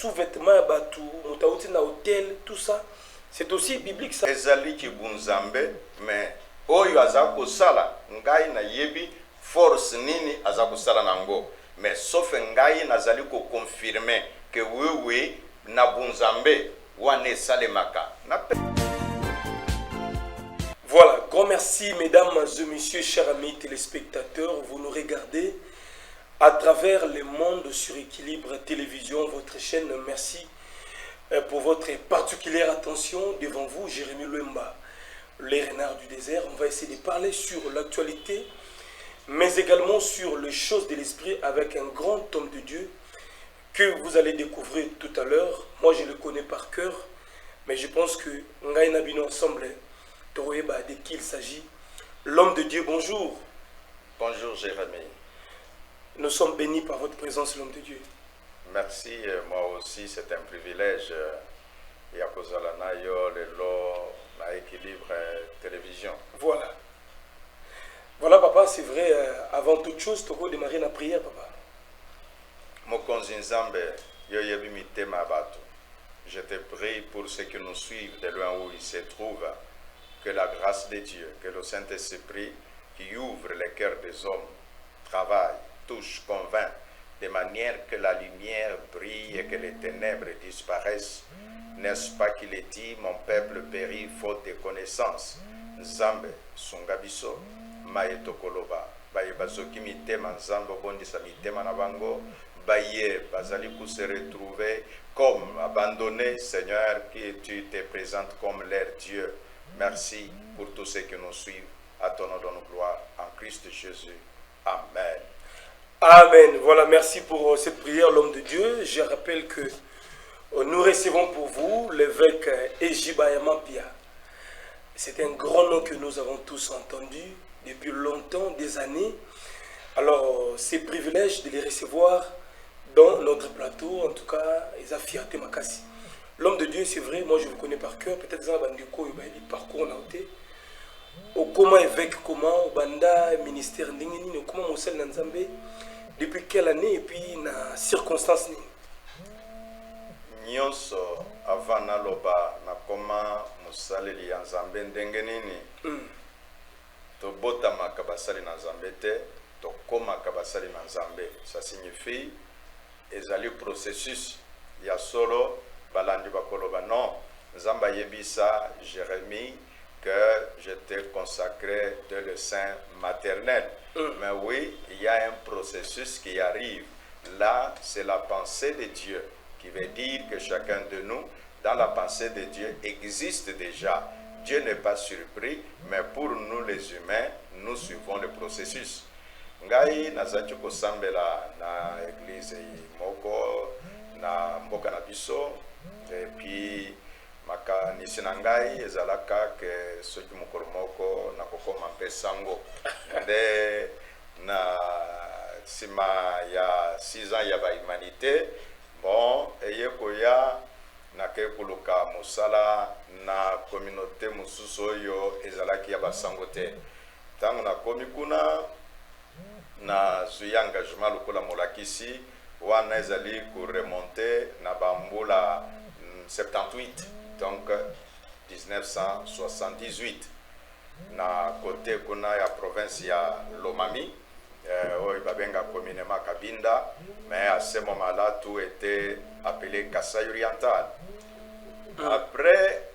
sous-vêtements, na hôtel, tout ça. C'est aussi biblique ça. Ezali ki bunzambe, mais oyo azako sala, ngai na yebi force nini azako sala nango. Mais sauf ngai nazali ko confirmer que oui, na bunzambe, wane salemaka. Voilà, grand merci mesdames et messieurs, chers amis téléspectateurs, vous nous regardez à travers le monde sur Équilibre Télévision, votre chaîne. Merci pour votre particulière attention. Devant vous, Jérémy Louemba, les renards du désert. On va essayer de parler sur l'actualité, mais également sur les choses de l'esprit avec un grand homme de Dieu que vous allez découvrir tout à l'heure. Moi, je le connais par cœur, mais je pense que Ngaï Nabino ensemble, de qui il s'agit. L'homme de Dieu, bonjour. Bonjour Jérémy. Nous sommes bénis par votre présence, l'homme de Dieu. Merci, moi aussi, c'est un privilège. Yakozalana yo lelo na Équilibre Télévision. Voilà. Voilà, papa, c'est vrai, avant toute chose, tu peux démarrer la prière, papa. Mokonzi Nzambe, yo yebi mitema bato. Je te prie pour ceux qui nous suivent de loin où ils se trouvent, que la grâce de Dieu, que le Saint-Esprit qui ouvre les cœurs des hommes, travaille, touche, convainc, de manière que la lumière brille et que les ténèbres disparaissent. N'est-ce pas qu'il est dit, mon peuple périt faute de connaissance. Nzambe, Sungabiso, Maetokoloba, Baye Bazoki mitema, Nzambe bondisa mitema na bango, Baye Bazali pour se retrouver comme abandonné, Seigneur, que tu te présentes comme leur Dieu. Merci pour tous ceux qui nous suivent. À ton nom, donne gloire en Christ Jésus. Amen. Amen. Voilà, merci pour cette prière, l'homme de Dieu. Je rappelle que nous recevons pour vous l'évêque Ejibayama Pia. C'est un grand nom que nous avons tous entendu depuis longtemps, des années. Alors, c'est privilège de les recevoir dans notre plateau. En tout cas, ils ont fierté Makasi. L'homme de Dieu, c'est vrai, moi je vous connais par cœur. Peut-être que vous avez un parcours en auté. Au comment évêque, comment, au banda, ministère, comment Moussel Nanzambe, depuis quelle année et puis na circonstance ni. Nyonso avant naloba na koma musaleli ya Nzambe ndenge nini. To bota makabasali na Nzambe te, to koma kabasali na Nzambe. Ça signifie ezali processus ya solo balandi bakoloba non. Nzamba yebisa Jérémie que je t'ai consacré de le sein maternel. Mais oui, il y a un processus qui arrive. Là, c'est la pensée de Dieu, qui veut dire que chacun de nous, dans la pensée de Dieu, existe déjà. Dieu n'est pas surpris, mais pour nous les humains, nous suivons le processus. Ngai nazaki kosambela na église moko na mboka na biso, et puis makanisi na ngai ezalaka ke soki mokolo moko nakokoma mpe sango nde na nsima ya 6 ans ya bahumanité bon eye koya nake koluka mosala na communauté mosusu oyo ezalaki ya basango te. Ntango nakomi kuna nazwi engagement lokola molakisi wana ezali koremonte na bambula 78, donc 1978 na côté kuna ya province ya Lomami oyo babenga communément Kabinda, mais à ce moment-là tout était appelé Kasaï oriental. Après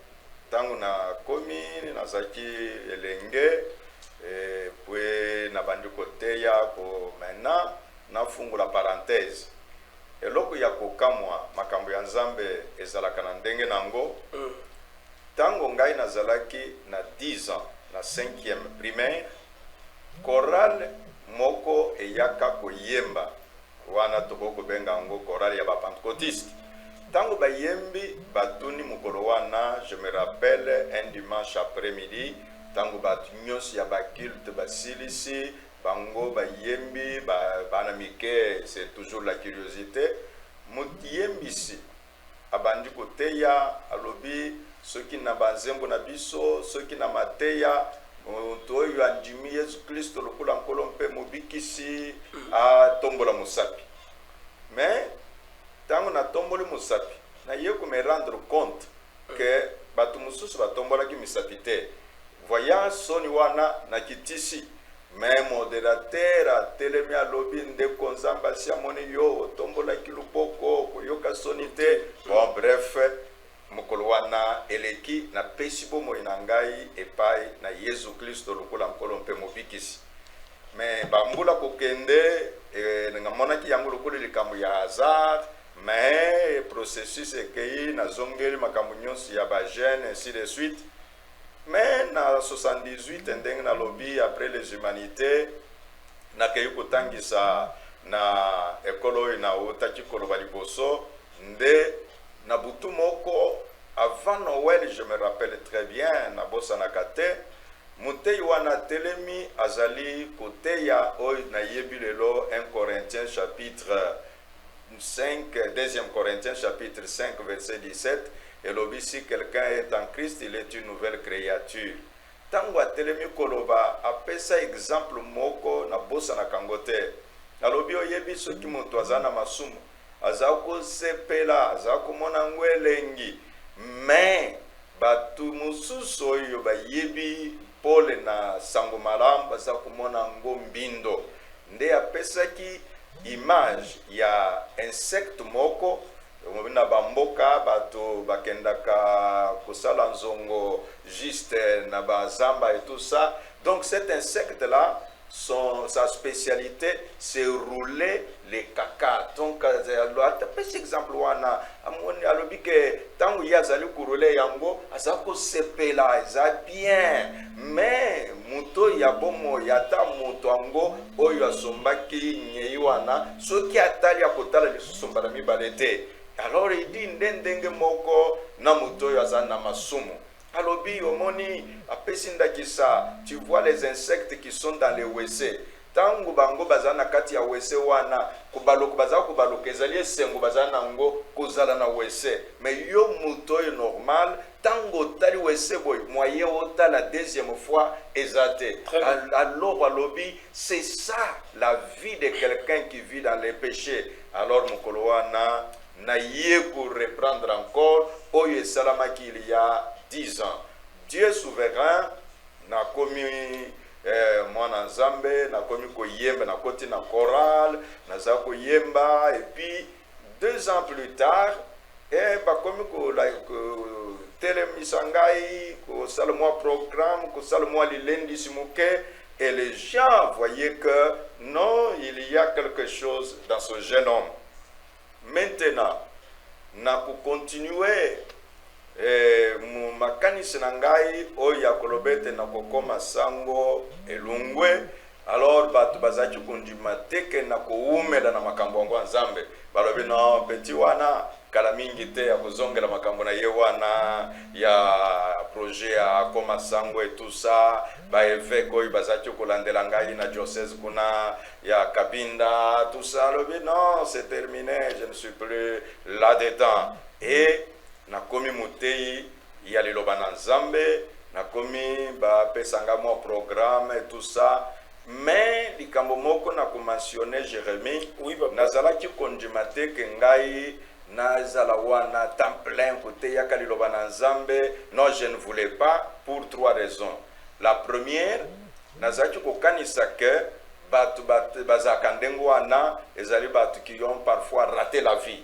tangu na komi nazaki elenge et puis na bandi côté ya ko maintenant na fungu la parenthèse eloko ya kokamwa makambo ya Nzambe ezalaka na ndenge nango. Tango ngai nazalaki na 10 ans na 5e primaire, chorale moko eyaka koyemba wana tokoko benga ngo chorale ya ba pentecôtiste. Tango bayembi batuni mukolo wana, je me rappelle un dimanche après-midi, tango batu nyonso ya ba culte basilisi bango bayembi bana mike, c'est toujours la curiosité. Mutiyembisi abandi koteya alobi soki na banzembo na biso, soki na mateya oyo andimi Yesu Kristo lokola nkolo mpe mobikisi a tombola mosapi. Mais tango na tomboli musapi na ye ko me rendre compte que batu mususu batombola ki misapi te voyant soni wana na kitisi mais modérateur a telemi alobi ndeko nzamba si amoni yo tombola ki luboko koyoka soni te bon bref mokolo wana eleki na pesi bomo na ngai epai na Yesu Kristo lokola mokolo mpe mobikisi mais bambula kokende ngamonaki yango lokola likambo ya hasard mais processus ekei nazongeli makambo nyonso ya bagene ainsi de suite mais na 78 ndenge na lobby après les humanités nakei kotangisa na ekolo oyo na otaki koloba liboso nde na butu moko avant Noël, je me rappelle très bien na bosanaka te mutei wana telemi azali koteya oyo na yebi lelo 1 Corinthiens chapitre 5, 2 Corinthiens chapitre 5 verset 17 et lobi si quelqu'un est en Christ il est une nouvelle créature tango atelemi koloba apesa exemple moko na bosanaka ngo te alobi oyebi soki moto aza na masumu aza kosepela aza komona ngo elengi mais batu mosusu oyo bayebi pole na sango malamu baza komona ngo mbindo nde apesaki image ya insecte moko na bamboka bato bakendaka kosala nzongo juste na bazamba et tout ça donc cet insecte là sa spécialité c'est rouler les caca donc par exemple wana amoni alobi ke tango yazali rouler yango azako sepela eza bien mais muto ya bomo yata muto ango oyo asombaki nyei wana soki atali akotala lisusu mbala mibale te alors il dit ndenge moko na muto oyo aza na masumu alobi omoni apesi ndakisa tu vois les insectes qui sont dans les WC tango bango baza na kati ya WC wana kubaloko baza kubaloko ezali esengo baza nango kozala na WC mais yo muto oyo normal tango tali WC boy moyen ota la deuxième fois ezate alors alobi c'est ça la vie de quelqu'un qui vit dans les péchés alors mokolo wana na ye pour reprendre encore oyo esalamaki il y a 10 ans. Dieu souverain na komi mwana nzambe na komi koyemba na koti na chorale na za koyemba et puis 2 ans plus tard ba komi ko telemisa ngai ko sala moi programme ko sala moi lilendi simuke et les gens voyaient que non il y a quelque chose dans ce jeune homme. Maintenant na ko continuer makanisi na ngai oyo ya kolobete na kokoma sango elungwe alors bato bazaki kondima teke na koumela na makambo yango nzambe balobi no peti wana kala mingi te ya kozongela makambo na ye wana ya projet ya koma sango et tout ça ba évêque oyo bazaki kolandela ngai na diocèse kuna ya Kabinda tout ça lobi non c'est terminé je ne suis plus là dedans et nakomi mutei ya liloba na nzambe nakomi bapesanga mwa programme et tout ça mais likambo moko na komentionner Jérémie oui, nazalaki kondima te ke ngai nazala wana temps plein kote yaka liloba na nzambe non je ne voulais pas pour 3 raisons. La première nazalaki kokanisa ke batu bazaka ndengo wana ezali batu qui ont parfois raté la vie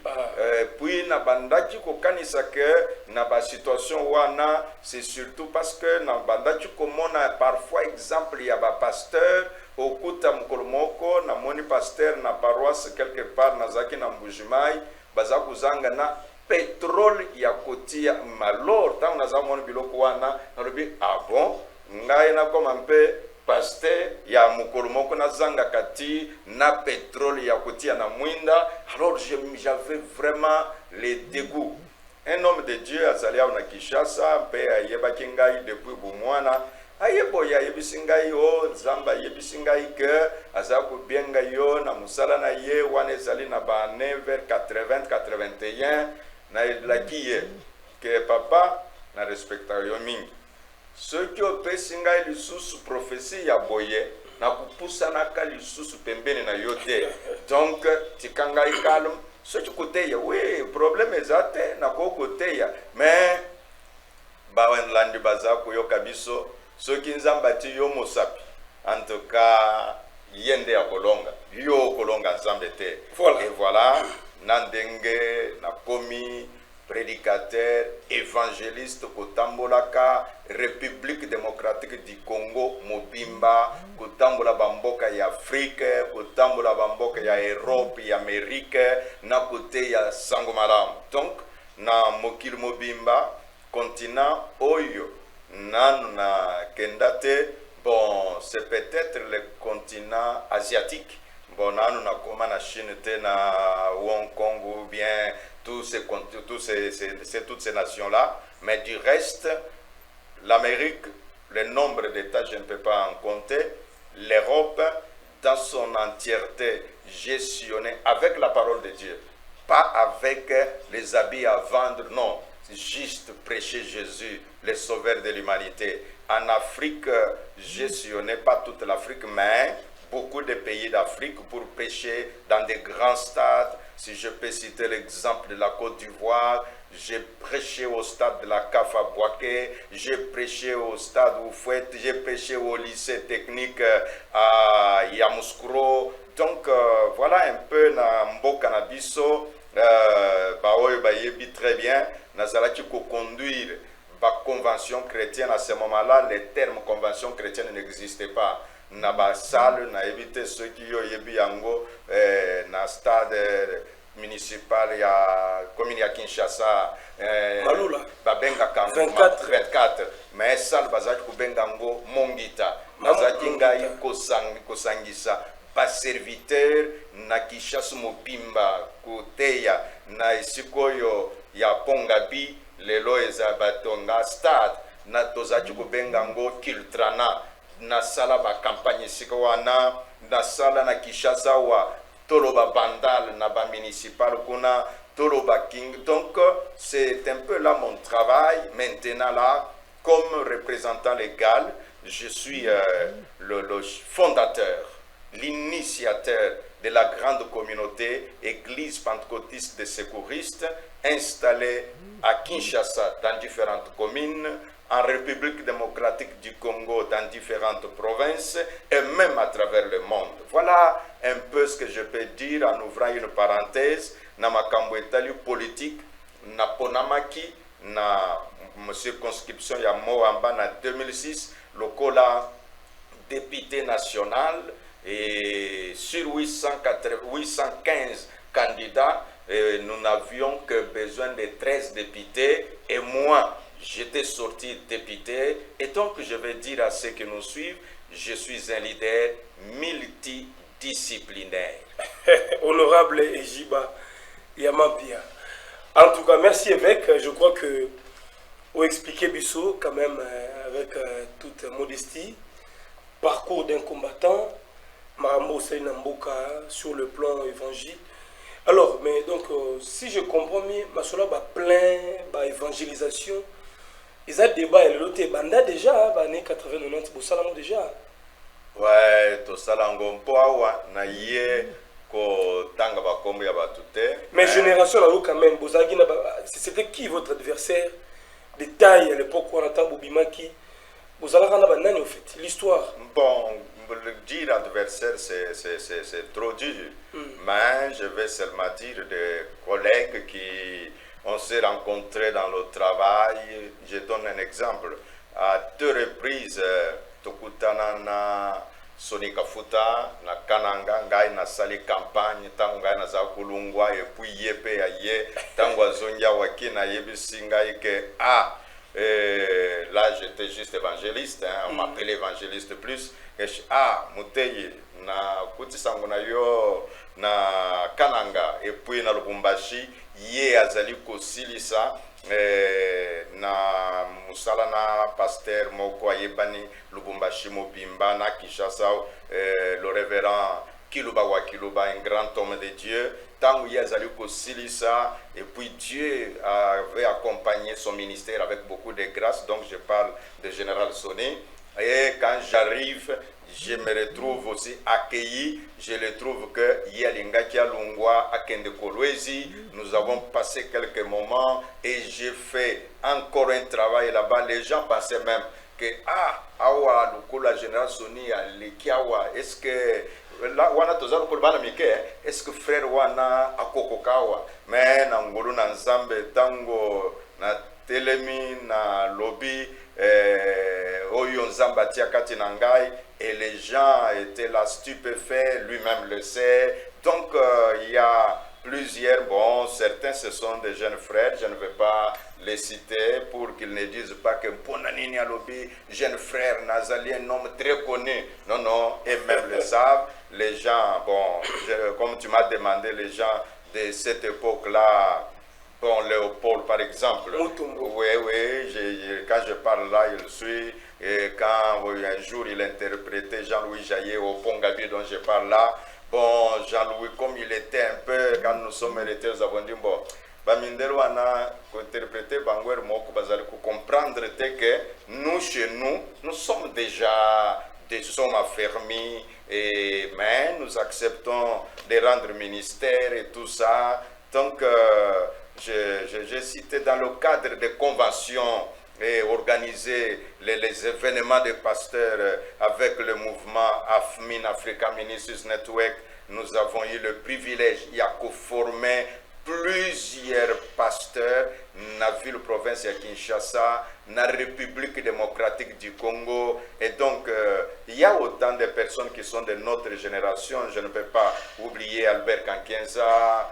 puis na bandaki kokanisa ke na ba situation wana c'est surtout parce que na bandaki komona parfois exemple ya ba pasteur okuta mokolo moko na moni pasteur na paroisse quelque part nazaki na Mbujimai baza kuzanga na pétrole ya kotia malor tango naza moni biloko wana nalobi ah bon ngai na koma mpe pasteur ya mokolo moko na zanga kati na pétrole ya kotia na mwinda alors j'avais vraiment les dégoûts. Un homme de Dieu azali na Kinshasa mpe ayebaki ngai depuis bomwana ayebo ya yebisi ngai o nzamba yebisi ngai ke aza kobenga yo na musala na ye wana ezali na ba vers 80 81 na laki ye ke papa na respecta yo mingi soki opesi ngai lisusu prophétie ya boye na kupusanaka lisusu pembeni na yo te donc tika ngai calme soki koteya oui problème eza te nako koteya mais balandi baza koyoka biso soki nzambe ati yo mosapi en tout cas yende ya kolonga yo kolonga nzambe te. Voilà. Et voilà na ndenge nakomi prédicateur évangéliste kotambolaka République démocratique du Congo mobimba kotambola bamboka ya Afrique kotambola bamboka ya Europe ya Amérique na kote ya sango malamu. Donc na mokili mobimba continent oyo nanu na kendate bon c'est peut-être le continent asiatique. Bon nanu na koma na Chine te na Hong Kong ou bien toutes ces nations-là, mais du reste, l'Amérique, le nombre d'États, je ne peux pas en compter, l'Europe, dans son entièreté, gestionnée avec la parole de Dieu, pas avec les habits à vendre, non, juste prêcher Jésus, le sauveur de l'humanité. En Afrique, gestionnée, pas toute l'Afrique, mais beaucoup de pays d'Afrique pour prêcher dans des grands stades. Si je peux citer l'exemple de la Côte d'Ivoire, j'ai prêché au stade de la CAF à Boaké, j'ai prêché au stade Oufouette, j'ai prêché au lycée technique à Yamoussoukro. Donc voilà un peu na Mboka na biso, baoyo bayebi très bien, nazalaki ko conduire la convention chrétienne à ce moment-là, les termes convention chrétienne n'existaient pas. Na ba salle na éviter ceux qui yo yebi yango na stade municipal ya commune ya Kinshasa Malula babenga 24 mais salle bazaki kubenga ngo Mongita bazaki ngai kosangisa ba serviteur na Kinshasa mobimba koteya na isikoyo ya Pongabi lelo eza batonga stade na tozaki kubenga ngo Kiltrana na sala ba campagne sika wana na sala na Kinshasa wa toloba bandal na ba municipal kuna toloba king. Donc c'est un peu là mon travail maintenant là comme représentant légal. Je suis le fondateur, l'initiateur de la grande communauté église pentecôtiste des secouristes installée à Kinshasa dans différentes communes, en République démocratique du Congo, dans différentes provinces et même à travers le monde. Voilà un peu ce que je peux dire en ouvrant une parenthèse. Na makambo etali politique, na ponamaki, na circonscription ya Moamba na 2006, lokola député national et sur 815 candidats, nous n'avions que besoin de 13 députés et moi, j'étais sorti député et donc je vais dire à ceux qui nous suivent, je suis un leader multidisciplinaire. Honorable Ejiba Yamapia. En tout cas, merci évêque. Je crois que vous expliquez Bissot quand même avec toute modestie. Parcours d'un combattant, Marambo Sainamboka sur le plan évangile. Alors, mais donc, si je comprends bien, Masola va plein d'évangélisation. Ils ont débat et l'autre banda déjà, années 80-90, pour ça déjà. Ouais, tout ça l'angompoa, na yé, ko tanga ba kombo ya batute. Mais génération là quand même, c'était qui votre adversaire de taille à l'époque où on attend Boubimaki? Vous allez rendre banane au fait, l'histoire. Bon, dire adversaire c'est trop dur, mais je vais seulement dire des collègues qui on s'est rencontrés dans le travail. Je donne un exemple. À 2 reprises, Tokutana na Sonika Futa, na Kananga, ngai na sali campagne, tango ngai na za kulungwa, et puis yepe ya ye, tango zonja waki na yebisi ngai ke là j'étais juste évangéliste, hein, on m'appelait évangéliste plus. Et Muteye, na kuti sango na yo na Kananga, et puis na Lubumbashi, ye azali kosilisa na musala na pasteur moko ayebani Lubumbashi mobimba na Kinshasa, le révérend Kiluba wa Kiluba, un grand homme de Dieu. Tango ye azali kosilisa, et puis Dieu avait accompagné son ministère avec beaucoup de grâce. Donc je parle de Général Sonné. Et quand j'arrive, je me retrouve aussi accueilli. Je le trouve que Yalingakia Lungwa Akende Kolwezi, nous avons passé quelques moments et j'ai fait encore un travail là-bas. Les gens pensaient même que awa la général Soni à Likiawa, est-ce que là wana tozalo kolbana mike, est-ce que frère wana akokokawa, mais na ngolo na nzambe tango na telemi na lobby oyo nzamba tia kati na ngai, et les gens étaient là stupéfaits, lui-même le sait. Donc il y a plusieurs, bon, certains ce sont des jeunes frères, je ne vais pas les citer pour qu'ils ne disent pas que Ponanini à lobby, jeune frère Nazali, un homme très connu. Non, non, et même le savent. Les gens, bon, comme tu m'as demandé, les gens de cette époque-là, bon, Léopold par exemple. Oui, quand je parle là, il suit. Et quand un jour il interprétait Jean-Louis Jaillet au Pongabi dont je parle là, bon, Jean-Louis, comme il était un peu, quand nous sommes hérités, nous avons dit, bon, Bamindelo a interprété Bangwer Moko Bazali pour comprendre que nous, chez nous, nous sommes déjà des hommes affermis, mais nous acceptons de rendre ministère et tout ça. Donc, j'ai cité dans le cadre des conventions et organiser les événements des pasteurs avec le mouvement AFMIN, Africa Ministries Network. Nous avons eu le privilège de former plusieurs pasteurs dans la ville province de Kinshasa, dans la République démocratique du Congo. Et donc, il y a autant de personnes qui sont de notre génération. Je ne peux pas oublier Albert Kankienza,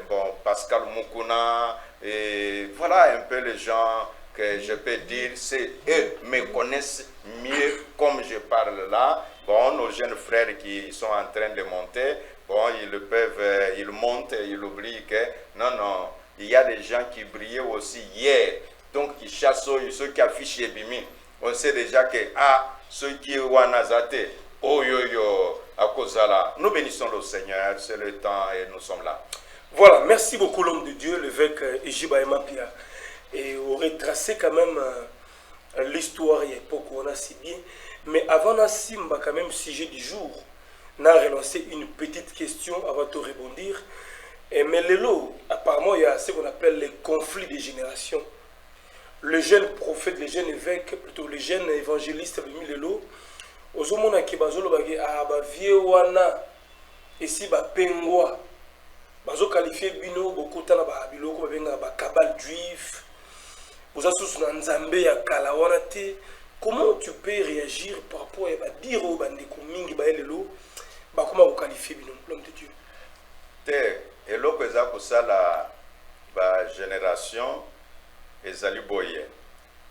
bon, Pascal Mukuna, et voilà un peu les gens que je peux dire, c'est eux me connaissent mieux comme je parle là. Bon, nos jeunes frères qui sont en train de monter, bon, ils montent et ils oublient que non, il y a des gens qui brillaient aussi hier, donc qui chassent ceux qui affichent les bimi. On sait déjà que ceux qui ont wanazate, à cause de là, nous bénissons le Seigneur, c'est le temps et nous sommes là. Voilà, merci beaucoup l'homme de Dieu, l'évêque Ejibayama Pia. Et aurait tracé quand même l'histoire et l'époque où on a si bien. Mais avant Nassimba, quand même, sujet du jour, on a relancé une petite question avant de rebondir. Mais Lelo, apparemment, il y a ce qu'on appelle les conflits des générations. Le jeune prophète, le jeune évêque, plutôt le jeune évangéliste, Lelo, aux hommes qui bazolo bagé viewana et si ba pengwa bazo qualifié bino beaucoup tana ba biloko benga ba kabal juif. Vous avez Nzambe ya kalawana te. Comment tu peux réagir par rapport à dire au bandeko mingi ba lelo ba comment vous qualifier bino l'homme de Dieu? Te eloko eza kosala ba génération ezali boye.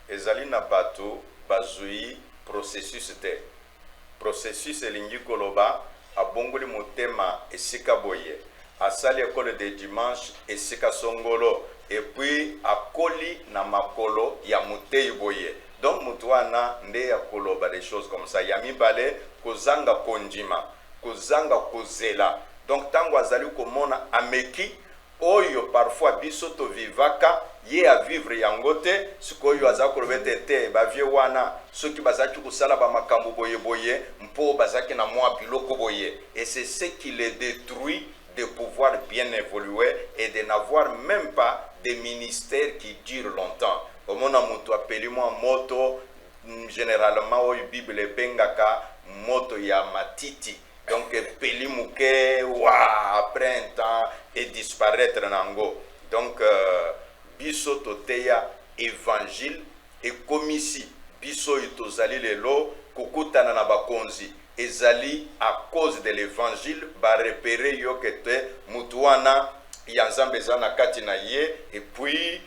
Ezali na bato bazui processus te. Processus elingi koloba abongoli motema esika boye. Asali école de dimanche esika songolo. Et puis akoli na makolo ya mutei boye. Donc mutuana nde ya koloba des choses comme ça. Ya mibale kozanga konjima, kozanga kozela. Donc tango azali komona ameki oyo parfois biso to vivaka ye a vivre yangote sikoyo azako robete ba vie wana soki bazaki kusala ba makambo boye boye mpo bazaki na mwa biloko boye. Et c'est ce qui les détruit de pouvoir bien évoluer et de n'avoir même pas des ministères qui durent longtemps. Au moment où tu appelles moi moto, généralement, au Bible bengaka moto ya matiti. Donc, peli mouke, après un temps, et disparaître nango. Donc, biso toteya évangile et komisi. Biso itozali lelo, kukutana na bakonzi. Ezali à cause de l'évangile, ba repérer yo kete mutuana yanzambezana katina ye, et puis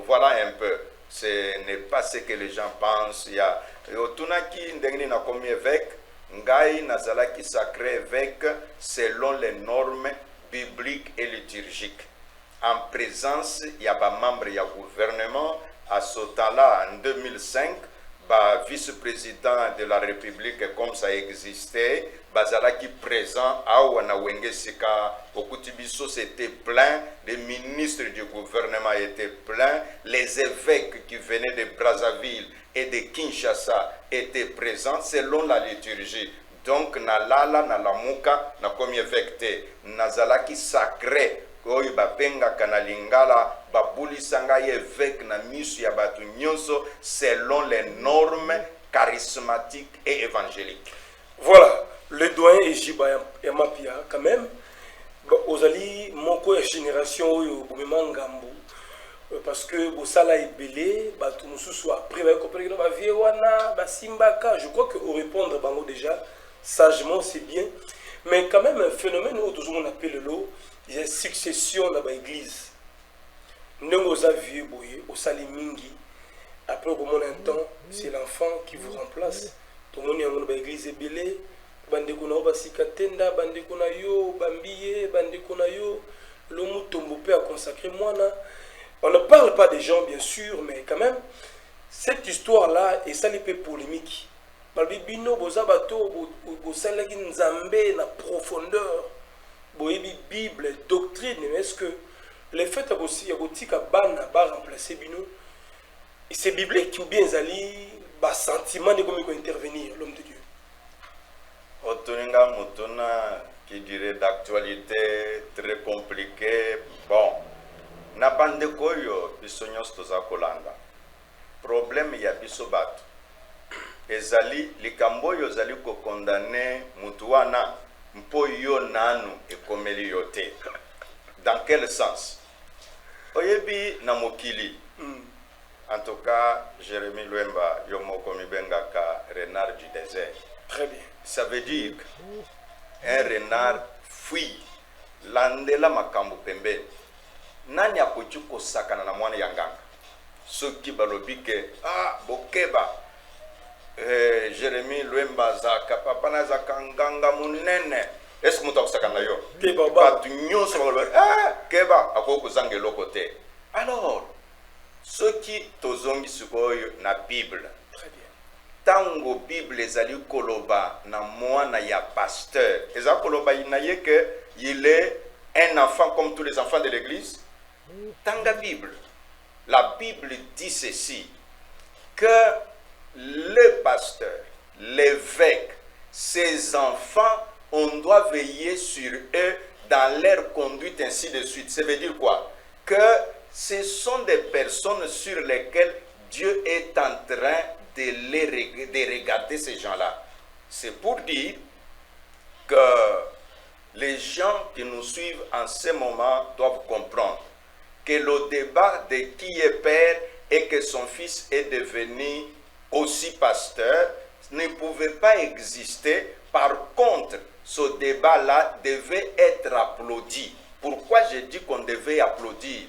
voilà un peu. Ce n'est pas ce que les gens pensent. Il y a tunaki ndengni na komi évêque, ngai nazalaki sacré évêque selon les normes bibliques et liturgiques. En présence, il y a ba membre ya gouvernement à ce temps-là en 2005. vice-président de la République comme ça existait, bazalaki présent awa na wenge sika okutibiso c'était plein, les ministres du gouvernement étaient pleins, les évêques qui venaient de Brazzaville et de Kinshasa étaient présents selon la liturgie. Donc na lala na lamuka na comme évêque te nazalaki sacré oyo babengaka na lingala babulisanga ye évêque na misu ya bato nyonso selon les normes charismatiques et évangéliques. Voilà, le doyen Ejiba Yamapia quand même ozali moko ya génération oyo bomema ngambo parce que bosala ebele bato mosusu après bakopeleka ba vie wana basimbaka. Je crois que au répondre bango déjà sagement c'est bien, mais quand même un phénomène où toujours on appelle l'eau. Il y a une succession dans l'église. Nous avons vu au Salimingi. Après, au moment d'un temps, c'est l'enfant qui vous remplace. Tout le monde est dans l'église belé. Bandekuna basikatenda, bandekuna yo, bambiye, bandekuna yo. L'homme tombe à consacrer moi. On ne parle pas des gens, bien sûr, mais quand même, cette histoire-là est ça les peu polémique. Balbibino, bozabato, bosalagi nzambe na profondeur. Boyebi Bible, doctrine, mais est-ce que les faits aussi à bana ba remplacer bino et c'est biblique ou bien zali ba sentiment de comment intervenir l'homme de Dieu. Otoninga mutuna qui dirait d'actualité très compliquée. Bon, na bande koyo biso nyos toza kolanda. Problème ya biso bato. Ezali likambo yo zali ko condamner mutu wana mpo yo nanu ekomeli yo te. Dans quel sens? Oyebi na mokili. En tout cas, Jérémie Luemba yomoko mibengaka renard du désert. Très bien. Ça veut dire un renard fuit landela makambo pembeni. Nani akoki kosakana na mwana yanganga? Soki balobi ke bokeba Jérémie Luemba zaka papa na zaka nganga munene. Est-ce que muta kusakana yo? Keba ba tu nyonso balobi keba akoko zangelo côté. Alors ceux qui tozongi sikoyo na Bible. Très bien. Tango Bible ezali koloba na mwana ya pasteur. Ezali koloba inaye que il est un enfant comme tous les enfants de l'église. Tanga Bible. La Bible dit ceci, que le pasteur, l'évêque, ses enfants, on doit veiller sur eux dans leur conduite, ainsi de suite. Ça veut dire quoi? Que ce sont des personnes sur lesquelles Dieu est en train de regarder ces gens-là. C'est pour dire que les gens qui nous suivent en ce moment doivent comprendre que le débat de qui est père et que son fils est devenu aussi pasteur ne pouvait pas exister. Par contre, ce débat-là devait être applaudi. Pourquoi je dis qu'on devait applaudir?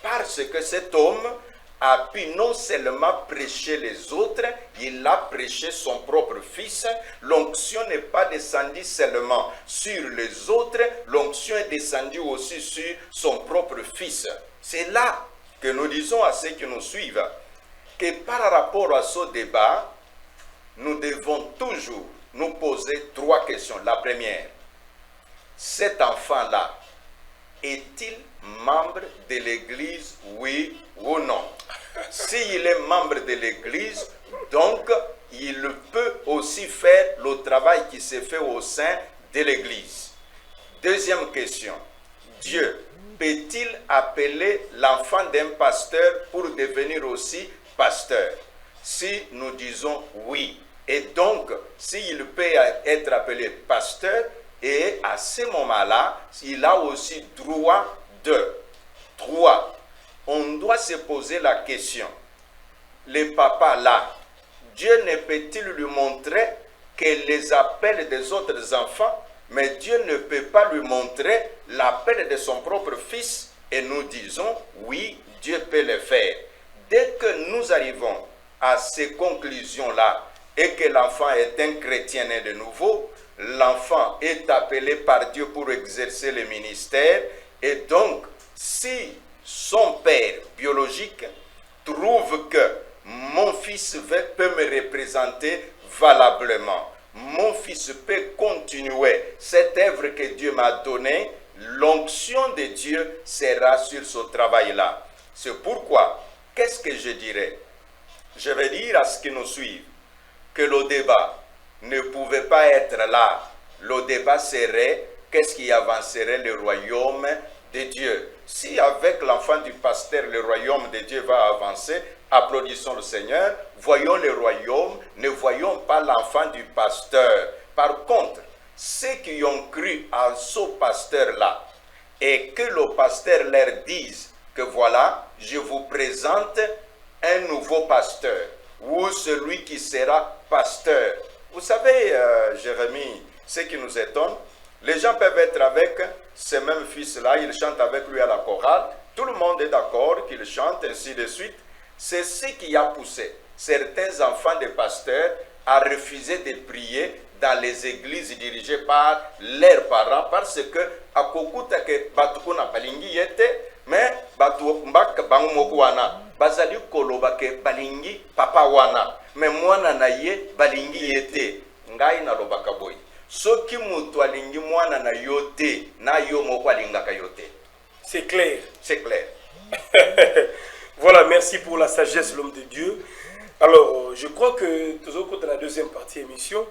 Parce que cet homme a pu non seulement prêcher les autres, il a prêché son propre fils. L'onction n'est pas descendue seulement sur les autres, l'onction est descendue aussi sur son propre fils. C'est là que nous disons à ceux qui nous suivent que par rapport à ce débat, nous devons toujours nous poser trois questions. La première, cet enfant-là, est-il membre de l'église, oui ou non? S'il est membre de l'église, donc il peut aussi faire le travail qui se fait au sein de l'église. Deuxième question, Dieu peut-il appeler l'enfant d'un pasteur pour devenir aussi pasteur? Si nous disons oui, et donc s'il peut être appelé pasteur, et à ce moment-là, il a aussi droit de. 3. On doit se poser la question. Le papa là, Dieu ne peut-il lui montrer que les appels des autres enfants, mais Dieu ne peut pas lui montrer l'appel de son propre fils? Et nous disons, oui, Dieu peut le faire. Dès que nous arrivons à ces conclusions-là, et que l'enfant est un chrétien né de nouveau, l'enfant est appelé par Dieu pour exercer le ministère, et donc, si son père biologique trouve que mon fils peut me représenter valablement. Mon fils peut continuer cette œuvre que Dieu m'a donnée. L'onction de Dieu sera sur ce travail-là. C'est pourquoi, qu'est-ce que je dirais? Je vais dire à ceux qui nous suivent que le débat ne pouvait pas être là. Le débat serait qu'est-ce qui avancerait le royaume de Dieu. Si avec l'enfant du pasteur, le royaume de Dieu va avancer, applaudissons le Seigneur, voyons le royaume, ne voyons pas l'enfant du pasteur. Par contre, ceux qui ont cru à ce pasteur-là et que le pasteur leur dise que voilà, je vous présente un nouveau pasteur ou celui qui sera pasteur. Vous savez, Jérémie, ce qui nous étonne, les gens peuvent être avec ce même fils-là, ils chantent avec lui à la chorale, tout le monde est d'accord qu'il chante, ainsi de suite. C'est ce qui a poussé certains enfants de pasteurs à refuser de prier dans les églises dirigées par leurs parents parce que à kokuta ke batukuna balingi yete mais batu mbaka bangumoko wana bazali koloba ke balingi papa wana mais mwana na ye balingi yete ngai na lobaka boy soki mutu alingi mwana na yote na yo moko alingaka yote. C'est clair. C'est clair. Voilà, merci pour la sagesse, l'homme de Dieu. Alors, je crois que dans la deuxième partie de l'émission,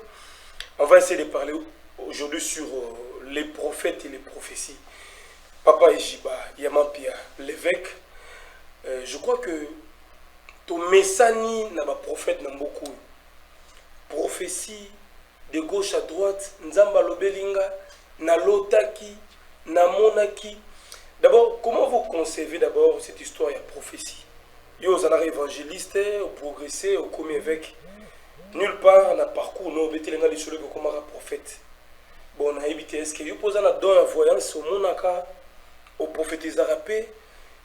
on va essayer de parler aujourd'hui sur les prophètes et les prophéties. Papa Ejiba, Yamampia, l'évêque, je crois que ton messani n'a pas prophète n'a beaucoup. Prophétie de gauche à droite, Nzamba Lobelinga, na lotaki, na monaki. D'abord, comment vous concevez d'abord cette histoire de prophétie? Yo, vous avez évangéliste, vous progressez, vous comme évêque. Nulle part, dans le parcours, nous avons été comme un prophète. Bon, on a évité, est-ce que vous posez un don à voyance au monaka, au prophétise arapé,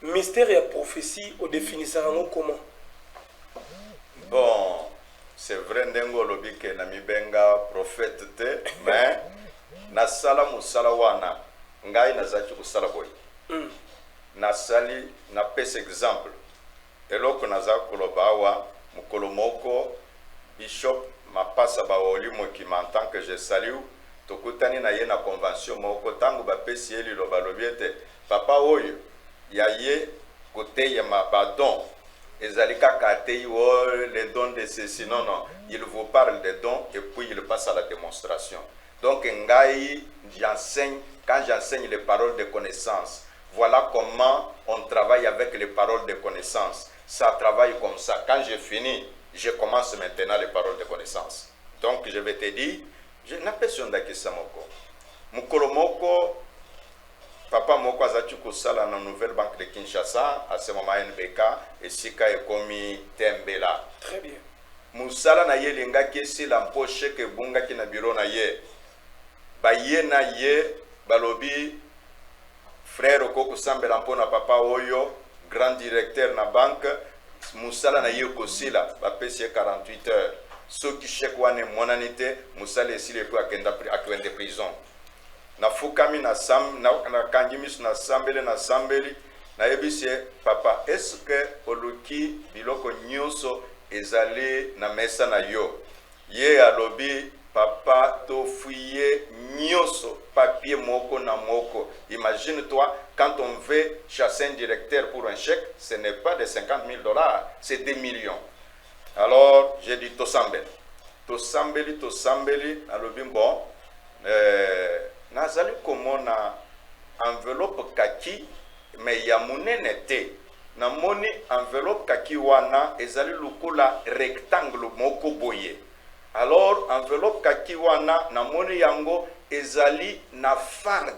mystère et prophétie, au définissant comment? Bon, c'est vrai, Ndengo lobi ke nami benga prophète te, mais nasala musala wana, ngai nazachi kusala boy. Nasali na pese exemple. Eloko naza koloba awa mukolo moko bishop mapasa baoli moki en tant que je salue tokutani na ye na convention moko tangu ba pesi eli loba lobiete papa oyo ya ye côté ya mabadon ezalika kate yo les dons de ceci non il vous parle des dons et puis il passe à la démonstration. Donc ngai j'enseigne quand j'enseigne les paroles de connaissance. Voilà comment on travaille avec les paroles de connaissance. Ça travaille comme ça. Quand j'ai fini, je commence maintenant les paroles de connaissance. Donc je vais te dire, je n'ai pas besoin d'akisa moko. Mukolo moko, papa moko azaki kosala na nouvelle banque de Kinshasa, à ce moment NBK, et Sika ekomi Tembela. Très bien. Musala na ye linga kesi la mpoche ke bunga ki na bureau na ye. Ba ye na ye, balobi, frère Okoko Sambela mpona papa oyo, grand directeur na banque, musala na ye kosila, ba pesi 48 heures. Soki chèque wane monanite, musala esile po akende prison. Na fukami na kangimis na sambeli, na yebisi papa, est-ce que oluki biloko nyonso ezali na mesa na yo? Ye alobi, papa to fuye nyonso papier moko na moko. Imagine-toi, quand on veut chasser un directeur pour un chèque, ce n'est pas de 50 000 $, c'est des millions. Alors, j'ai dit tosambeli, alobi bon, nazali komona enveloppe kaki, mais ya munene te. Na moni enveloppe kaki wana ezali lukola rectangle moko boye. Alors, enveloppe kaki wana na moni yango ezali na farde.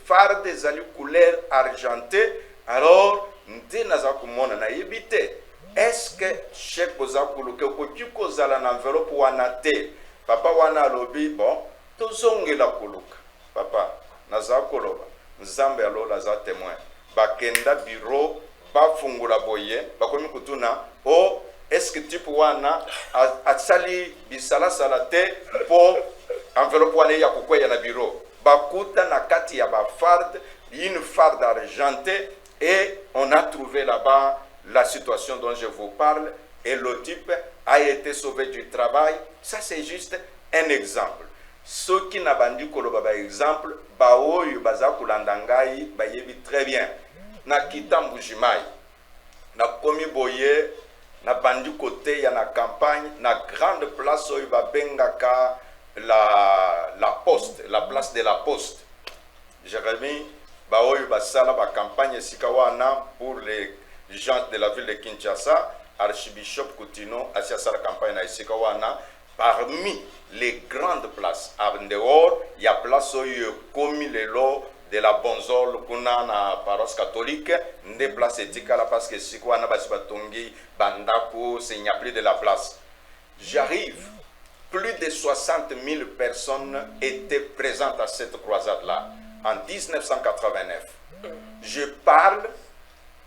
Farde ezali couleur argentée. Alors, nde naza komona na yebite. Est-ce que chèque boza kuluke koki kozala na enveloppe wana te? Papa wana alobi bon, tozongela kuluka. Papa, naza koloba. Nzambe alola za témoin. Bakenda bureau, bafungula boye, bakomi kutuna, oh, est-ce que type wana atsali bisala salate po enveloppe wana ya kokweya na bureau? Bakuta na kati ya ba farde, une farde argentée, et on a trouvé là-bas la situation dont je vous parle. et le type a été sauvé du travail. Ça, c'est juste un exemple. Ceux qui n'ont pas dit que exemple, baoyo baza kulandangai bayebi très bien. Na kita Mbujimai, na komi boye, na bandi côté ya na campagne, na grande place oyo babengaka la poste, la place de la poste. Jérémie, baoyo basala ba campagne sikawana pour les gens de la ville de Kinshasa, Archbishop Coutinho asiasala campagne na sikawana. Parmi les grandes places, en dehors, il y a place où il y a commis le lot de la Bonzole, kuna na paroisse catholique, des places éthiques là parce que si quoi na basibatongi, bandako, c'est il n'y a plus de la place. J'arrive, plus de 60 000 personnes étaient présentes à cette croisade-là, en 1989. Je parle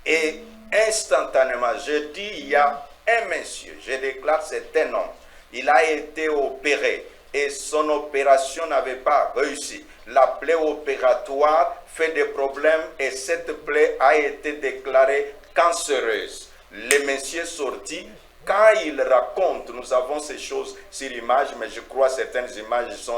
et instantanément, je dis, il y a un monsieur, je déclare, c'est un homme. Il a été opéré et son opération n'avait pas réussi. La plaie opératoire fait des problèmes et cette plaie a été déclarée cancéreuse. Le monsieur sorti, quand il raconte, nous avons ces choses sur image, mais je crois que certaines images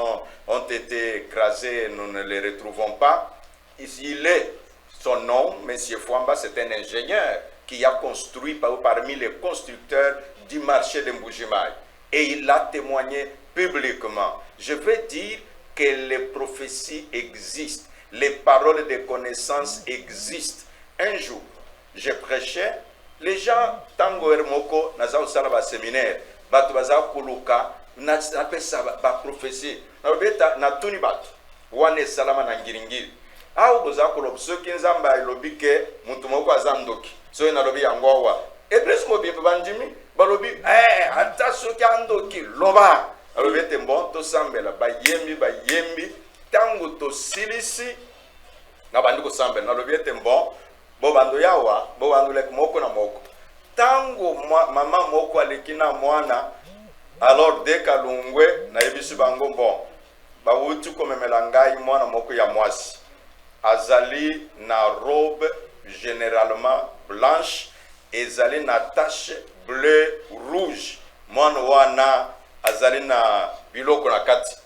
ont été écrasées, nous ne les retrouvons pas. Il est, son nom, M. Fouamba, c'est un ingénieur qui a construit parmi les constructeurs du marché de Mbujimai. Et il a témoigné publiquement. Je veux dire que les prophéties existent, les paroles de connaissance existent. Un jour, je prêchais, les gens, tango ermoko, naza usala ba séminaire, batu baza kuluka, na pesa ba prophétie. Na beta na tuni batu, wane salama na ngiringiri. Au boza kulob soki nzamba ilobike muntu moko azandoki. So na lobi yangowa. Église mo bible bandimi balobi ata soki andoki loba alobi ete bon tosambela bayembi tango tosilisi na bandi kosambela nalobi ete bon bo bando yawa bo bando lek moko na moko tango mama moko aleki na mwana alors de kalungwe na yebisi bango bon bawuti komemela ngai mwana moko ya mwasi azali na robe généralement blanche ezali na tache bleu rouge mwana wana azali na biloko na kati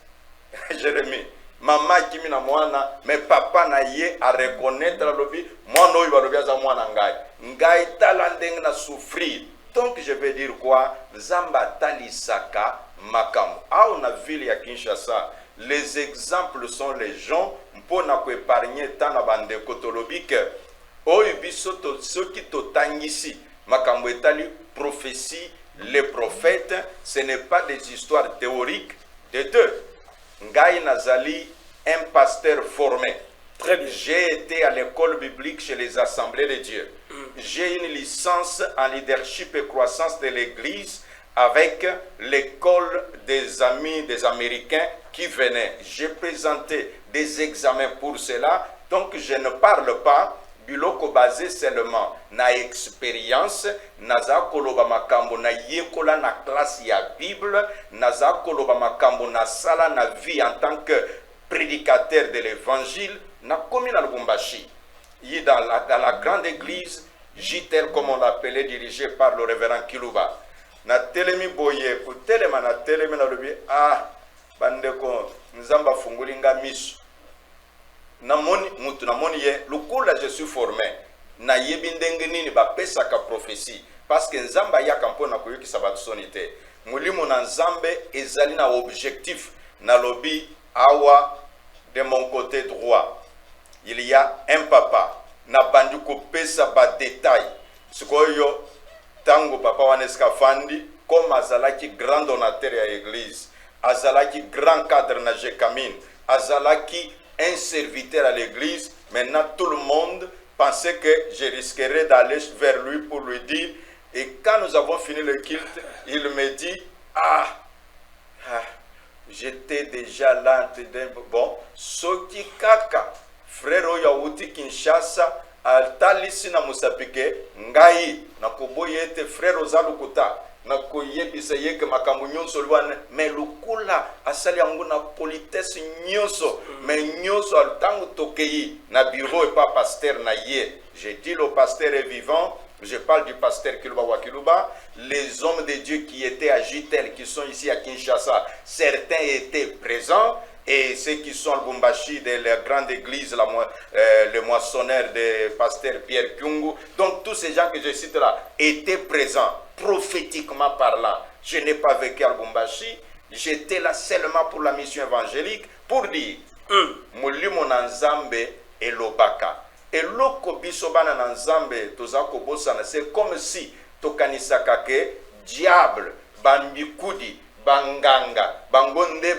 Jérémie mama kimi na mwana mais papa na ye a reconnaître lobi mwana oyo balobi aza mwana ngai tala ndenge na souffrir. Donc je vais dire quoi, nzamba talisaka makambo au na ville ya Kinshasa. Les exemples sont les gens mpona ko épargner tant na bande kotolobike oyo biso to soki totangisi makambo etali prophétie, les prophètes, ce n'est pas des histoires théoriques de deux. Ngai Nazali, un pasteur formé. Très bien. J'ai été à l'école biblique chez les Assemblées de Dieu. J'ai une licence en leadership et croissance de l'Église avec l'école des amis des Américains qui venaient. J'ai présenté des examens pour cela, donc je ne parle pas biloko basé seulement na expérience, naza koloba makambo na yekola na classe ya Bible, naza koloba makambo na sala na vie en tant que prédicateur de l'évangile, na komi na Lubumbashi. Dans la grande église, JTL comme on l'appelait, dirigée par le révérend Kiluba. Na telemi boye, ku telema na telemi na lubi, bandeko, nzamba fungulinga misu. Namoni mutu namoni ye lukula je suis formé na yebi ndenge nini ba pesa ka prophétie parce que nzamba ya kampo na koyoki sabatu sonité mulimo na nzambe ezali na objectif na lobi awa de mon côté droit il y a un papa na bandi ko pesa ba détail sikoyo tango papa waneska fandi comme azalaki grand donateur ya église azalaki grand cadre na Jekamine azalaki un serviteur à l'église. Maintenant, tout le monde pensait que je risquerais d'aller vers lui pour lui dire. Et quand nous avons fini le culte, il me dit, j'étais déjà là. Bon, Soki Kaka, frère Oyawuti Kinshasa, Altalisi na Musapike, Ngai, Nakoboyete, frère Ozalukuta. Na koyebisa yeke makambo nyonso lwana me lukula asali yango na politesse nyonso me nyonso altango tokei na bureau et pas pasteur na ye. J'ai dit le pasteur est vivant, je parle du pasteur Kiluba Wakiluba, les hommes de Dieu qui étaient à Jitel, qui sont ici à Kinshasa, certains étaient présents, et ceux qui sont à Lubumbashi, de la grande église, le moissonneur de pasteur Pierre Kyungu, donc tous ces gens que je cite là étaient présents, prophétiquement parlant. Je n'ai pas vécu à Lubumbashi, j'étais là seulement pour la mission évangélique, pour dire, Mulimo Nanzambe et Lobaka. Et loko bisobana Nanzambe, tozako bosana, c'est comme si tokanisaka ke diable, bambikudi, banganga, bangonde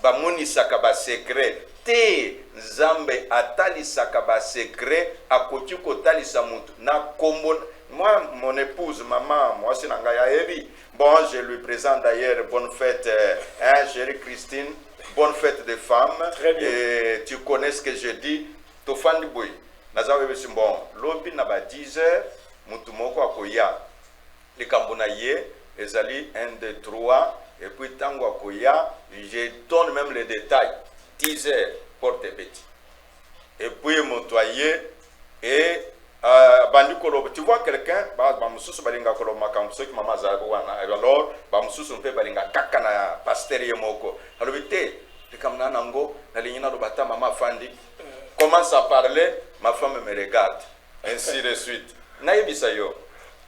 bamunisaka ba secret, te Nzambe atalisaka ba secret, akoti kotalisa mutu, na kombo. Moi, mon épouse, maman, moi c'est Nangaya Ebi. Bon, je lui présente d'ailleurs bonne fête, chérie Christine, bonne fête des femmes. Très bien. Et tu connais ce que je dis, Tofandi Boy. Nazawe bon, lobi na ba 10h, mutu moko akoya. Les Kambonaye, les alliés 1, 2, 3, et puis tango akoya, je donne même les détails. 10h, porte petit. Et puis montoyer et tu vois quelqu'un, alors, commence à parler, ma femme me regarde, ainsi de suite. Naïbisayo,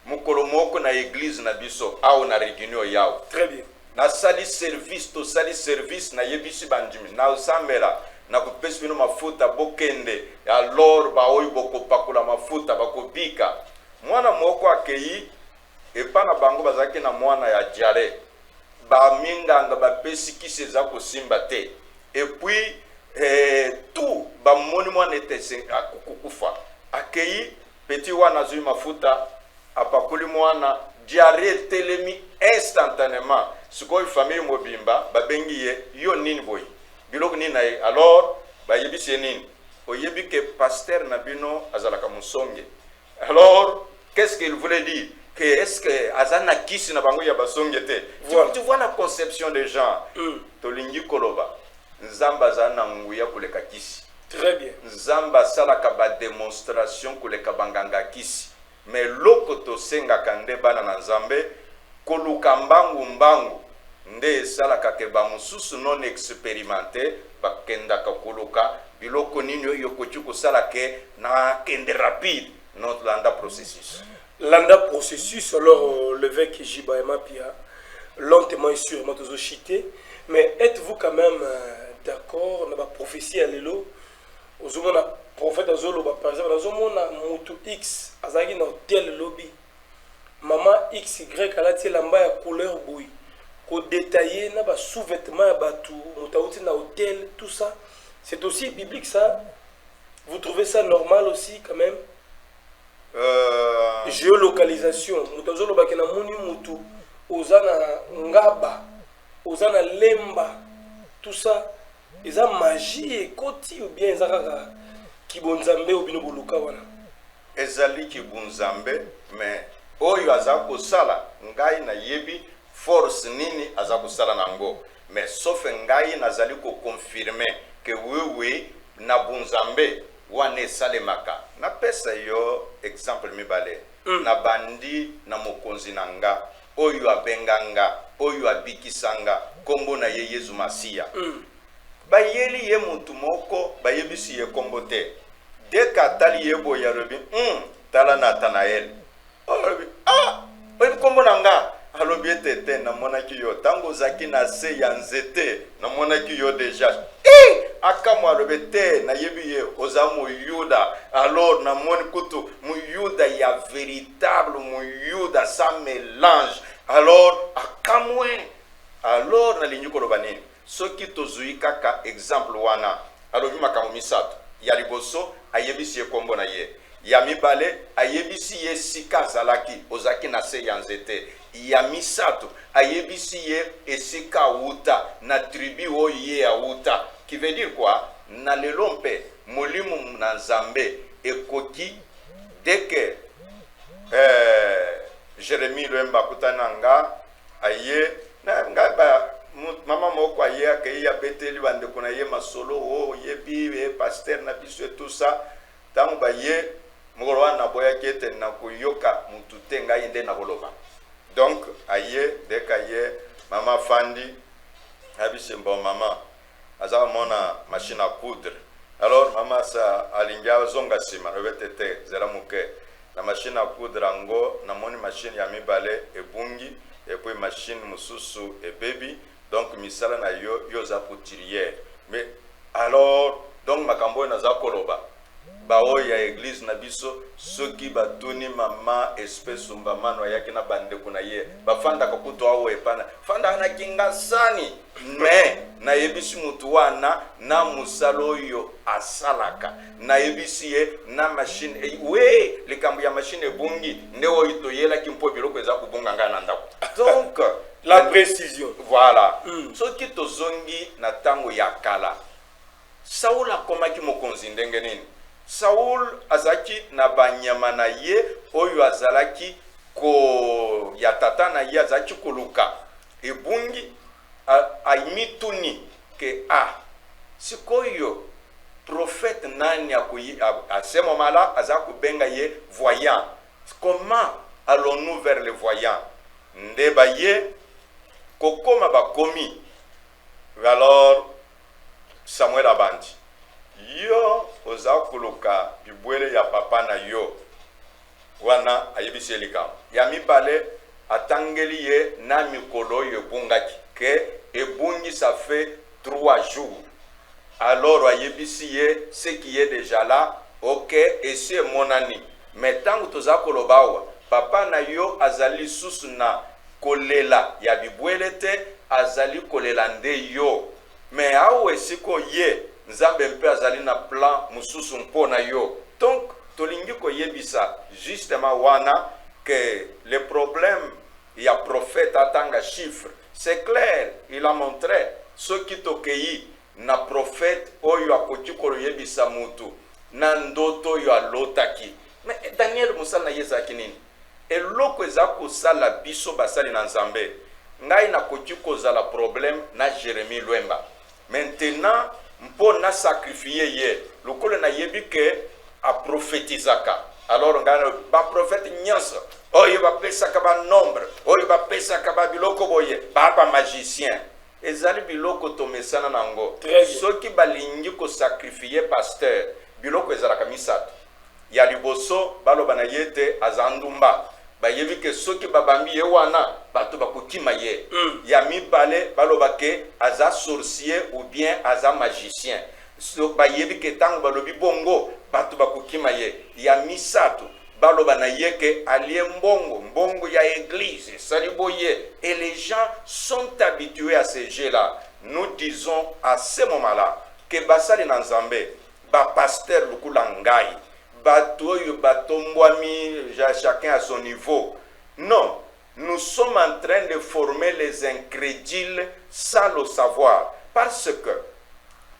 Mukolomoko na église na biso, au na réunion yao. Très bien. Na sali service, to sali service na yebisi bandimi, na usambela. Na kupesi bino mafuta bokende alors ba oyi boko pakula mafuta bakobika mwana moko akei epana bango bazaki na mwana ya diare ba minganga bapesi kisi za kosimba te et puis tout ba moni mwana etese akukufa akei petit wana zui mafuta apakuli mwana diare telemi instantanément sikoy famille mobimba babengi ye yo nini boy biloko nini alors ba yebisi nini oyebi que pasteur Nabino azalaka musonge. Alors qu'est-ce qu'il voulait dire que est-ce que azana kisi na bango ya basonge te voilà. Tu vois la conception des gens tolingi koloba nzamba zana nguya kuleka kisi. Très bien. Nzamba salaka ba démonstration kuleka banganga kisi mais lokoto senga kande bana na nzambe koluka mbangu nde salaka ke ba mususu non expérimenté bakenda kakuluka biloko nini yokochuko salake na kende rapide notre landa processus. Landa processus alors l'évêque Jibaema Pia lentement et sûrement tous chité mais êtes-vous quand même d'accord na ba prophétie à lelo ozomona prophète azolo par exemple azomona mutu X azaki na tel lobby maman XY alati lamba ya couleur boui ko détailler na ba sous-vêtements ya batu mutauti na hôtel tout ça c'est aussi biblique ça vous trouvez ça normal aussi quand même géolocalisation mutazolo bakena moni mutu ozana ngaba ozana lemba tout ça eza magie et koti ou bien ezaka kibonzambe ou bino boluka wana ezali kibonzambe mais oyo azako sala ngai na yebi force nini azako sala nango mais sauf ngai nazali ko confirmer que oui na bunzambe wane salemaka na pesa yo exemple mibale na bandi na mokonzi nanga oyo abenganga oyo abikisanga kombo na ye Yesu Masia bayeli ye mutu moko bayebisi ye kombo te deka tali ye boya robi tala Nathanael oyo kombo nanga alobi etete na monaki yo tango zaki na se ya nzete na monaki yo déjà akamu alobi te na yebi ye oza muyuda alors na moni kutu muyuda ya véritable muyuda sans mélange alors akamwe alors na lingi koloba nini soki tozui kaka exemple wana alobi makambo misato ya liboso ayebisi ye kombo na ye ya mibale ayebisi ye sika azalaki ozaki na se ya nzete ya misato ayebisi ye esika wuta na tribu oyo ye awuta qui veut dire quoi na lelo mpe molimu na nzambe ekoki dès que Jérémie Lemba kutananga aye na ngaba mama moko aye akei ya beteli bande kuna ye masolo o yebi pasteur na biso tout ça tango ba ye mokolo wana boyaki ete nakoyoka mutu te ngai nde nakoloba. Donc aye dès qu'aye mama fandi abise bon mama aza mona machine à coudre. Alors mama sa alingia zonga sima rebetete zera muke la machine à coudre ango na moni machine ya mibale ebungi et puis machine mususu et baby. Donc misala na yo za couturière. Mais alors donc makambo na za koloba bao ya église na biso soki batuni mama espèce mbamano yaki na bande kuna ye bafanda kakuto awo epana fanda na kinga sani mais na yebisi mutu wana na musalo yo asalaka na yebisi ye na machine we likambo ya machine ebungi ndewo itoyela kimpo biloko eza kubunga ngana ndako. Donc la précision voilà. Soki tozongi na tango ya kala Saul akomaki mokonzi ndenge nini? Saul azaki na banyama na ye oyo azalaki ko ya tata na ye azaki koluka ebungi aimituni ke sikoyo prophète nani à ce moment-là azaku benga ye voyant. Comment allons-nous vers le voyant? Ndeba ye kokoma bakomi. Alors Samuel abandi yo oza kuluka bibwele ya papa na yo wana ayebisi likam ya mibale atangeli ye na mikolo yo bungaki ke ebungi ça fait 3 jours. Alors ayebisi ye ce qui est déjà là, ok, et c'est mon ami. Mais tant que toza kolobawa papa na yo azali susu na kolela ya bibwele te azali kolela nde yo. Mais awe siko ye nzambe mpe azali na plan mususu mpona yo. Donc tolingi ko yebisa justement wana que le problème il y a prophète atanga chiffre. C'est clair, il a montré ce qui tokei na prophète oyo akoti ko yebisa mutu na ndoto yo alotaki. Mais Daniel musala na yezaki nini? Eloko ezako sala biso basali na nzambe. Ngai na koti ko zala problème na Jérémie Lwemba. Maintenant, mpo na sacrifier ye, lokolo na yebi ke a prophétisaka. Alors ngana ba prophète nyonso, oyo ba pesaka ba nombre, oyo ba pesaka ba biloko boye, ba magicien. Ezali biloko to mesana nango. Soki balingi ko sacrifier pasteur, biloko ezalaka misato. Ya liboso baloba na yete azandumba. Ba yebi ke soki babambi ye wana bato bakukima ye. Ya mibale baloba ke aza sorcier ou bien aza magicien. So ba yebi ke tango balobi bongo bato bakukima ye. Ya misato baloba na ye ke alie mbongo ya église saliboye. Et les gens sont habitués à ces jeux-là. Nous disons à ce moment-là que basali na nzambe ba pasteur lukula ngai batoyo batombwami chacun à son niveau. Non, nous sommes en train de former les incrédules sans le savoir. Parce que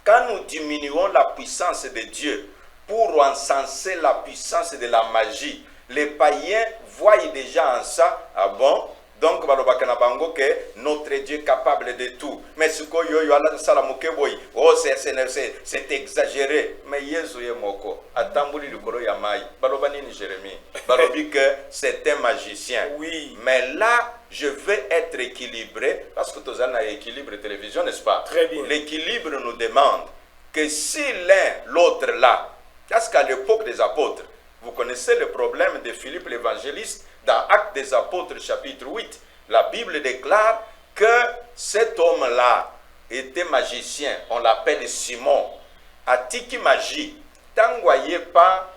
quand nous diminuons la puissance de Dieu pour encenser la puissance de la magie, les païens voient déjà en ça, ah bon, donc que notre Dieu est capable de tout. Mais ce que c'est exagéré. Mais Yesu moko atambuli likolo ya mai. Balobani ni Jérémie. Balobi que c'est un magicien. Oui. Mais là, je vais être équilibré parce que tu as un équilibre télévision, n'est-ce pas? Très bien. L'équilibre nous demande que si l'un l'autre là, parce qu'à l'époque des apôtres, vous connaissez le problème de Philippe l'évangéliste. Dans Actes des Apôtres chapitre 8, la Bible déclare que cet homme-là était magicien. On l'appelle Simon. Atiki magie. Tangoye pas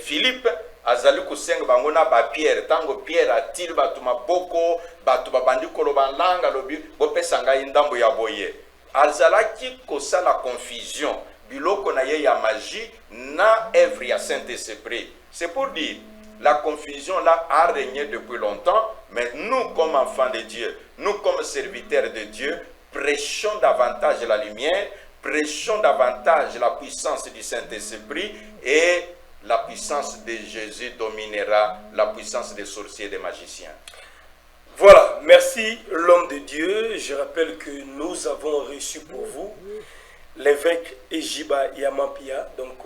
Philippe azali kusenga bangona ba Pierre. Tango Pierre atili batuma boko batu babandi koloba langa lobi bopesanga indambo ya boye. Azalaki kosa la confusion. Biloko na ye ya magie na œuvre ya Saint-Esprit. C'est pour dire la confusion là a régné depuis longtemps, mais nous comme enfants de Dieu, nous comme serviteurs de Dieu, prêchons davantage la lumière, prêchons davantage la puissance du Saint-Esprit et la puissance de Jésus dominera la puissance des sorciers et des magiciens. Voilà, merci l'homme de Dieu. Je rappelle que nous avons reçu pour vous l'évêque Ejiba Yamampia. Donc,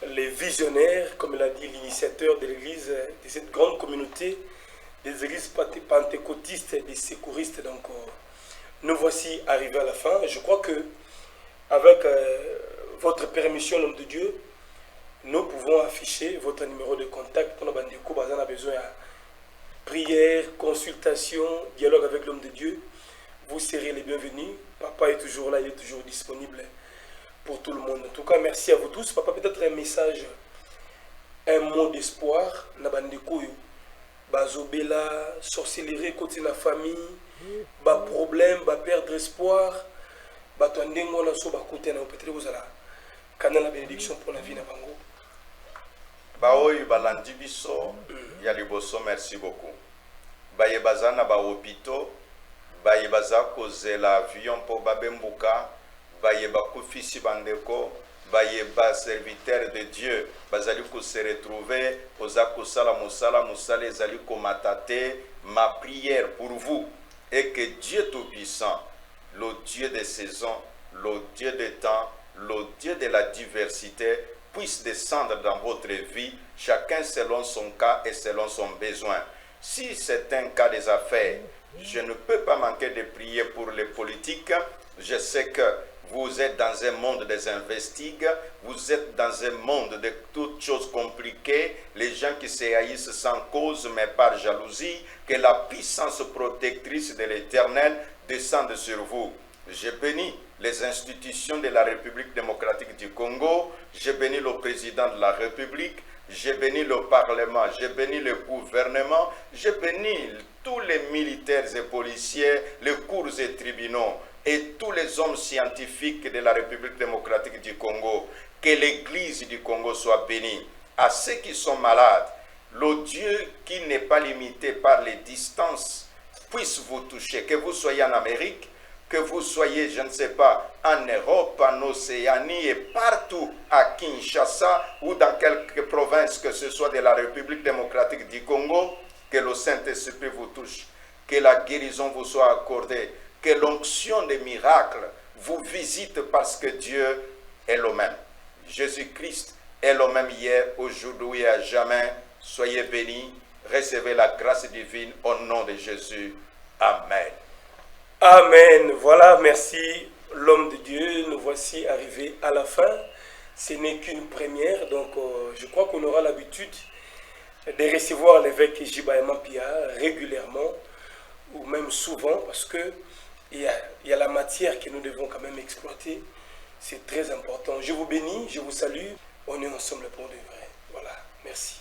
les visionnaires, comme l'a dit l'initiateur de l'église, de cette grande communauté des églises pentecôtistes et des secouristes. Donc, nous voici arrivés à la fin. Je crois que, avec votre permission, l'homme de Dieu, nous pouvons afficher votre numéro de contact. On a besoin de prière, consultation, dialogue avec l'homme de Dieu. Vous serez les bienvenus. Papa est toujours là, il est toujours disponible pour tout le monde. En tout cas, merci à vous tous. Papa, peut-être un message, un mot d'espoir. Nabandeko, bazobela, sorcellerie côté la famille, bas problème, bas perdre espoir, bas tondingo na so bas côté na peut-être vous allez canal la bénédiction pour la vie na bango. Baoy balandi biso ya liboso, merci beaucoup. Baye bazana ba hôpitaux, baye baza kozela avion po babembuka, baye bakufisi bandeko, baye ba serviteur de Dieu, bazali ko se retrouver, oza kosala musala musala ezali komatate. Ma prière pour vous est que Dieu Tout-Puissant, le Dieu des saisons, le Dieu des temps, le Dieu de la diversité, puisse descendre dans votre vie, chacun selon son cas et selon son besoin. Si c'est un cas des affaires, je ne peux pas manquer de prier pour les politiques. Je sais que vous êtes dans un monde des investigues, vous êtes dans un monde de toutes choses compliquées, les gens qui se haïssent sans cause mais par jalousie. Que la puissance protectrice de l'Éternel descende sur vous. Je bénis les institutions de la République démocratique du Congo, je bénis le président de la République, je bénis le Parlement, je bénis le gouvernement, je bénis tous les militaires et policiers, les cours et tribunaux et tous les hommes scientifiques de la République démocratique du Congo. Que l'Église du Congo soit bénie. À ceux qui sont malades, le Dieu qui n'est pas limité par les distances puisse vous toucher. Que vous soyez en Amérique, que vous soyez, je ne sais pas, en Europe, en Océanie et partout, à Kinshasa ou dans quelques provinces que ce soit de la République démocratique du Congo, que le Saint-Esprit vous touche, que la guérison vous soit accordée, que l'onction des miracles vous visite parce que Dieu est le même. Jésus-Christ est le même hier, aujourd'hui et à jamais. Soyez bénis, recevez la grâce divine au nom de Jésus. Amen. Amen. Voilà, merci l'homme de Dieu. Nous voici arrivés à la fin. Ce n'est qu'une première, donc je crois qu'on aura l'habitude de recevoir l'évêque Ejibayama Pia régulièrement ou même souvent parce que il y a la matière que nous devons quand même exploiter. C'est très important. Je vous bénis, je vous salue. On est ensemble pour de vrai. Voilà, merci.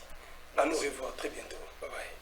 À nous revoir très bientôt. Bye bye.